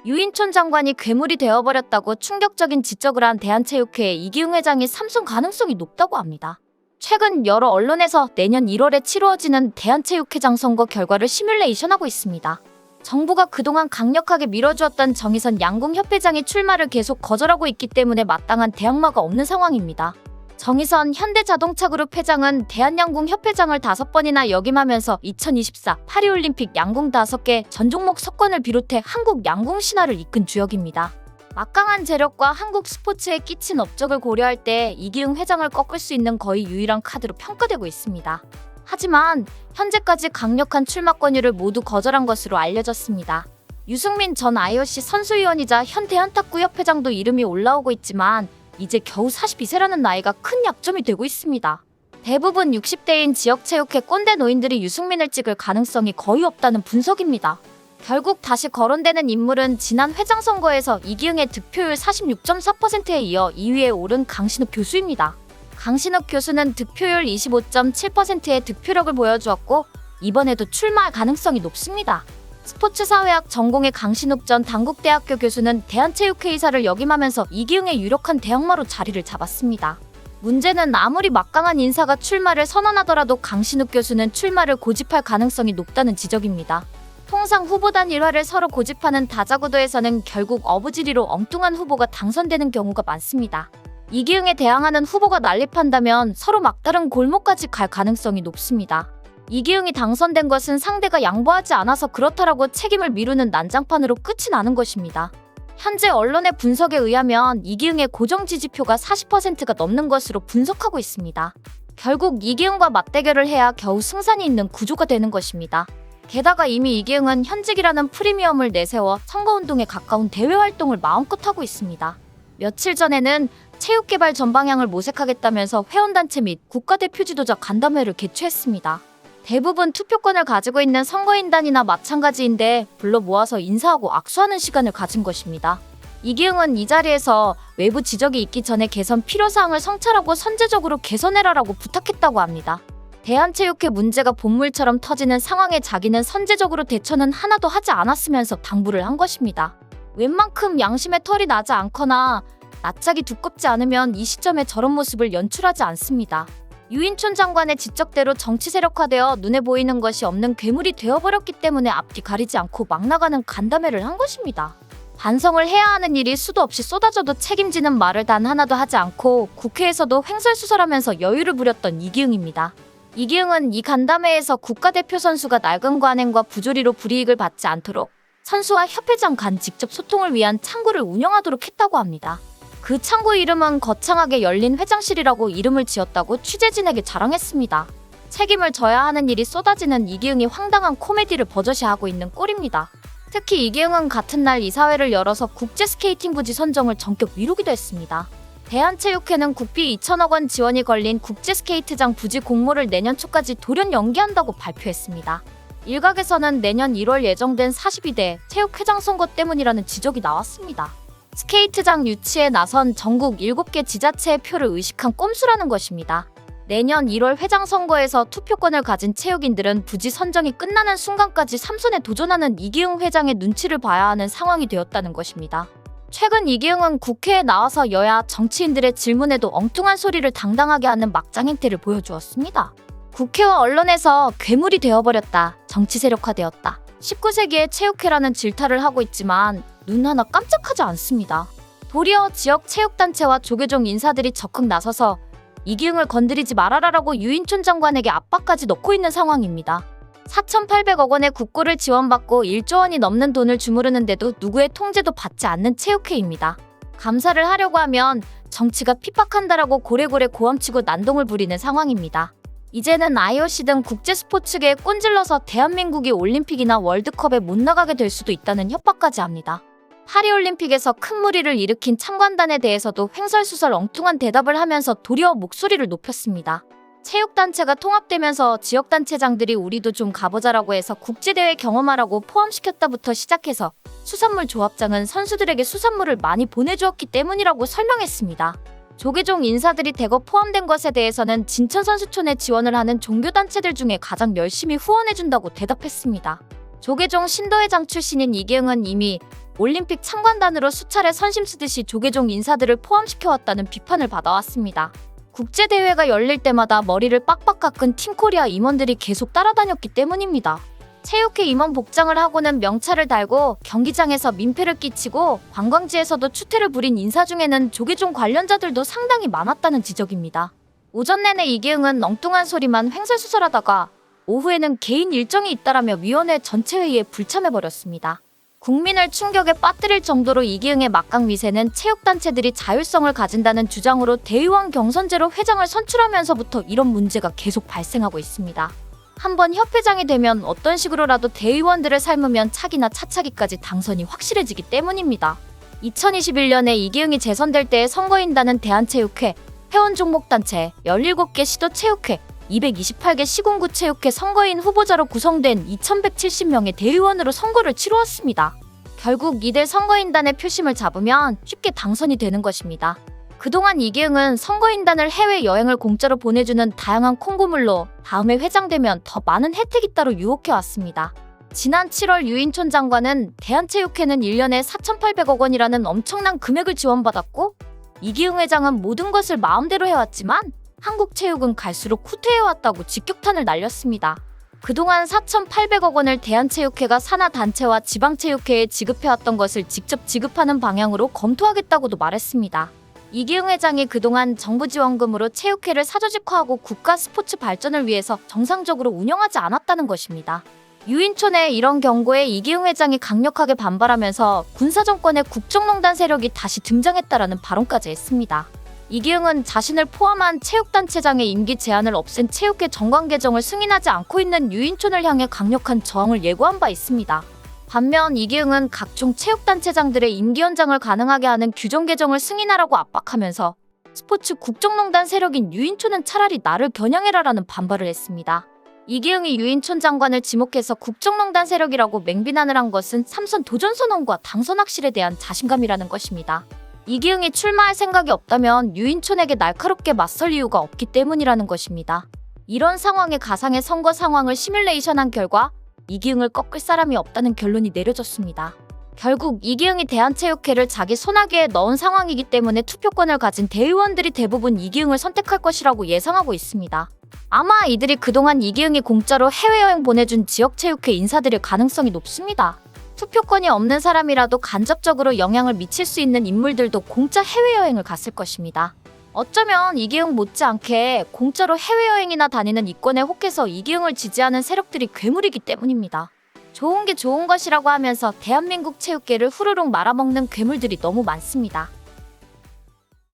유인촌 장관이 괴물이 되어버렸다고 충격적인 지적을 한 대한체육회 이기흥 회장이 삼성 가능성이 높다고 합니다. 최근 여러 언론에서 내년 1월에 치루어지는 대한체육회장 선거 결과를 시뮬레이션하고 있습니다. 정부가 그동안 강력하게 밀어주었던 정의선 양궁협회장이 출마를 계속 거절하고 있기 때문에 마땅한 대항마가 없는 상황입니다. 정의선 현대자동차그룹 회장은 대한양궁협회장을 5번이나 역임하면서 2024 파리올림픽 양궁 5개 전 종목 석권을 비롯해 한국 양궁 신화를 이끈 주역입니다. 막강한 재력과 한국 스포츠에 끼친 업적을 고려할 때 이기흥 회장을 꺾을 수 있는 거의 유일한 카드로 평가되고 있습니다. 하지만 현재까지 강력한 출마 권유를 모두 거절한 것으로 알려졌습니다. 유승민 전 IOC 선수위원이자 현 대한탁구협회장도 이름이 올라오고 있지만 이제 겨우 42세라는 나이가 큰 약점이 되고 있습니다. 대부분 60대인 지역체육회 꼰대 노인들이 유승민을 찍을 가능성이 거의 없다는 분석입니다. 결국 다시 거론되는 인물은 지난 회장 선거에서 이기흥의 득표율 46.4%에 이어 2위에 오른 강신욱 교수입니다. 강신욱 교수는 득표율 25.7%의 득표력을 보여주었고 이번에도 출마할 가능성이 높습니다. 스포츠사회학 전공의 강신욱 전 단국대학교 교수는 대한체육회 이사를 역임하면서 이기흥의 유력한 대항마로 자리를 잡았습니다. 문제는 아무리 막강한 인사가 출마를 선언하더라도 강신욱 교수는 출마를 고집할 가능성이 높다는 지적입니다. 통상 후보단 일화를 서로 고집하는 다자구도에서는 결국 어부지리로 엉뚱한 후보가 당선되는 경우가 많습니다. 이기흥에 대항하는 후보가 난립한다면 서로 막다른 골목까지 갈 가능성이 높습니다. 이기흥이 당선된 것은 상대가 양보하지 않아서 그렇다라고 책임을 미루는 난장판으로 끝이 나는 것입니다. 현재 언론의 분석에 의하면 이기흥의 고정 지지표가 40%가 넘는 것으로 분석하고 있습니다. 결국 이기흥과 맞대결을 해야 겨우 승산이 있는 구조가 되는 것입니다. 게다가 이미 이기흥은 현직이라는 프리미엄을 내세워 선거운동에 가까운 대외 활동을 마음껏 하고 있습니다. 며칠 전에는 체육개발 전방향을 모색하겠다면서 회원단체 및 국가대표 지도자 간담회를 개최했습니다. 대부분 투표권을 가지고 있는 선거인단이나 마찬가지인데 불러 모아서 인사하고 악수하는 시간을 가진 것입니다. 이기흥은 이 자리에서 외부 지적이 있기 전에 개선 필요사항을 성찰하고 선제적으로 개선해라라고 부탁했다고 합니다. 대한체육회 문제가 본물처럼 터지는 상황에 자기는 선제적으로 대처는 하나도 하지 않았으면서 당부를 한 것입니다. 웬만큼 양심의 털이 나지 않거나 낯짝이 두껍지 않으면 이 시점에 저런 모습을 연출하지 않습니다. 유인촌 장관의 지적대로 정치 세력화되어 눈에 보이는 것이 없는 괴물이 되어버렸기 때문에 앞뒤 가리지 않고 막 나가는 간담회를 한 것입니다. 반성을 해야 하는 일이 수도 없이 쏟아져도 책임지는 말을 단 하나도 하지 않고 국회에서도 횡설수설하면서 여유를 부렸던 이기흥입니다. 이기흥은 이 간담회에서 국가대표 선수가 낡은 관행과 부조리로 불이익을 받지 않도록 선수와 협회장 간 직접 소통을 위한 창구를 운영하도록 했다고 합니다. 그 창구 이름은 거창하게 열린 회장실이라고 이름을 지었다고 취재진에게 자랑했습니다. 책임을 져야 하는 일이 쏟아지는 이기흥이 황당한 코미디를 버젓이하고 있는 꼴입니다. 특히 이기흥은 같은 날 이사회를 열어서 국제스케이팅 부지 선정을 전격 미루기도 했습니다. 대한체육회는 국비 2천억 원 지원이 걸린 국제스케이트장 부지 공모를 내년 초까지 돌연 연기한다고 발표했습니다. 일각에서는 내년 1월 예정된 42대 체육회장 선거 때문이라는 지적이 나왔습니다. 스케이트장 유치에 나선 전국 7개 지자체의 표를 의식한 꼼수라는 것입니다. 내년 1월 회장 선거에서 투표권을 가진 체육인들은 부지 선정이 끝나는 순간까지 삼선에 도전하는 이기흥 회장의 눈치를 봐야 하는 상황이 되었다는 것입니다. 최근 이기흥은 국회에 나와서 여야 정치인들의 질문에도 엉뚱한 소리를 당당하게 하는 막장 행태를 보여주었습니다. 국회와 언론에서 괴물이 되어버렸다, 정치 세력화되었다, 19세기의 체육회라는 질타를 하고 있지만 눈 하나 깜짝하지 않습니다. 도리어 지역 체육단체와 조계종 인사들이 적극 나서서 이기흥을 건드리지 말아라라고 유인촌 장관에게 압박까지 넣고 있는 상황입니다. 4,800억 원의 국고를 지원받고 1조 원이 넘는 돈을 주무르는데도 누구의 통제도 받지 않는 체육회입니다. 감사를 하려고 하면 정치가 핍박한다라고 고래고래 고함치고 난동을 부리는 상황입니다. 이제는 IOC 등 국제스포츠계에 꼰질러서 대한민국이 올림픽이나 월드컵에 못 나가게 될 수도 있다는 협박까지 합니다. 파리올림픽에서 큰 무리를 일으킨 참관단에 대해서도 횡설수설 엉뚱한 대답을 하면서 도리어 목소리를 높였습니다. 체육단체가 통합되면서 지역단체장들이 우리도 좀 가보자라고 해서 국제대회 경험하라고 포함시켰다부터 시작해서 수산물 조합장은 선수들에게 수산물을 많이 보내주었기 때문이라고 설명했습니다. 조계종 인사들이 대거 포함된 것에 대해서는 진천선수촌에 지원을 하는 종교단체들 중에 가장 열심히 후원해준다고 대답했습니다. 조계종 신도회장 출신인 이기흥은 이미 올림픽 참관단으로 수차례 선심 쓰듯이 조계종 인사들을 포함시켜왔다는 비판을 받아왔습니다. 국제대회가 열릴 때마다 머리를 빡빡 깎은 팀코리아 임원들이 계속 따라다녔기 때문입니다. 체육회 임원 복장을 하고는 명찰을 달고 경기장에서 민폐를 끼치고 관광지에서도 추태를 부린 인사 중에는 조계종 관련자들도 상당히 많았다는 지적입니다. 오전 내내 이기흥은 엉뚱한 소리만 횡설수설하다가 오후에는 개인 일정이 잇따라며 위원회 전체 회의에 불참해버렸습니다. 국민을 충격에 빠뜨릴 정도로 이기흥의 막강 미세는 체육단체들이 자율성을 가진다는 주장으로 대의원 경선제로 회장을 선출하면서부터 이런 문제가 계속 발생하고 있습니다. 한번 협회장이 되면 어떤 식으로라도 대의원들을 삶으면 차기나 차차기까지 당선이 확실해지기 때문입니다. 2021년에 이기흥이 재선될 때의 선거인단은 대한체육회, 회원종목단체, 17개 시도체육회, 228개 시군구 체육회 선거인 후보자로 구성된 2170명의 대의원으로 선거를 치루었습니다. 결국 이들 선거인단의 표심을 잡으면 쉽게 당선이 되는 것입니다. 그동안 이기흥은 선거인단을 해외여행을 공짜로 보내주는 다양한 콩고물로 다음에 회장되면 더 많은 혜택이 따로 유혹해왔습니다. 지난 7월 유인촌 장관은 대한체육회는 1년에 4,800억 원이라는 엄청난 금액을 지원받았고 이기흥 회장은 모든 것을 마음대로 해왔지만 한국체육은 갈수록 후퇴해왔다고 직격탄을 날렸습니다. 그동안 4,800억 원을 대한체육회가 산하단체와 지방체육회에 지급해왔던 것을 직접 지급하는 방향으로 검토하겠다고도 말했습니다. 이기흥 회장이 그동안 정부 지원금으로 체육회를 사조직화하고 국가 스포츠 발전을 위해서 정상적으로 운영하지 않았다는 것입니다. 유인촌의 이런 경고에 이기흥 회장이 강력하게 반발하면서 군사정권의 국정농단 세력이 다시 등장했다라는 발언까지 했습니다. 이기흥은 자신을 포함한 체육단체장의 임기 제한을 없앤 체육회 정관 개정을 승인하지 않고 있는 유인촌을 향해 강력한 저항을 예고한 바 있습니다. 반면 이기흥은 각종 체육단체장들의 임기 연장을 가능하게 하는 규정 개정을 승인하라고 압박하면서 스포츠 국정농단 세력인 유인촌은 차라리 나를 겨냥해라라는 반발을 했습니다. 이기흥이 유인촌 장관을 지목해서 국정농단 세력이라고 맹비난을 한 것은 삼선 도전 선언과 당선 확실에 대한 자신감이라는 것입니다. 이기흥이 출마할 생각이 없다면 유인촌에게 날카롭게 맞설 이유가 없기 때문이라는 것입니다. 이런 상황에 가상의 선거 상황을 시뮬레이션한 결과 이기흥을 꺾을 사람이 없다는 결론이 내려졌습니다. 결국 이기흥이 대한체육회를 자기 손아귀에 넣은 상황이기 때문에 투표권을 가진 대의원들이 대부분 이기흥을 선택할 것이라고 예상하고 있습니다. 아마 이들이 그동안 이기흥이 공짜로 해외여행 보내준 지역체육회 인사들일 가능성이 높습니다. 투표권이 없는 사람이라도 간접적으로 영향을 미칠 수 있는 인물들도 공짜 해외여행을 갔을 것입니다. 어쩌면 이기흥 못지않게 공짜로 해외여행이나 다니는 이권에 혹해서 이기흥을 지지하는 세력들이 괴물이기 때문입니다. 좋은 게 좋은 것이라고 하면서 대한민국 체육계를 후루룩 말아먹는 괴물들이 너무 많습니다.